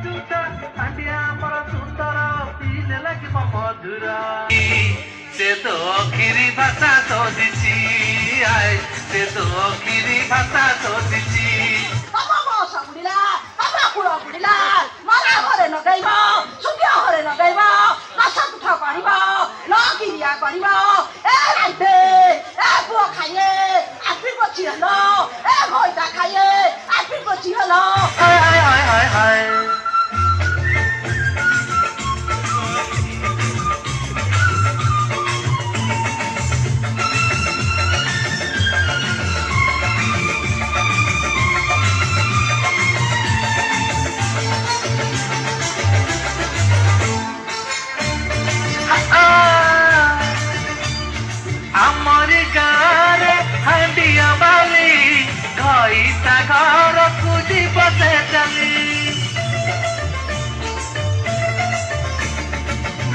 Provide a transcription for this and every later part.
चूटा हांडिया मर सुंदर पीले लगे मधुरा से तो खिरी भाषा तो दिची आए से तो खिरी भाषा तो दिची आमरी गारे हांडिया बाली घईता घर कुदी बसे चली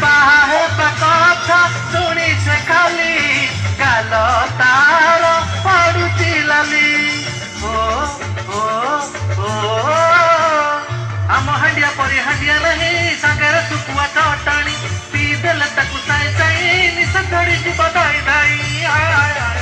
बाहे कथा शुणी से खाली गाल तार पड़ुची लाली ओ ओ ओ आम हांडिया परी हांडिया नहीं सागर सुकुआ चटाणी पी देले ताकू साई साई निशा धड़ी जीव दाई दाई आय आय आय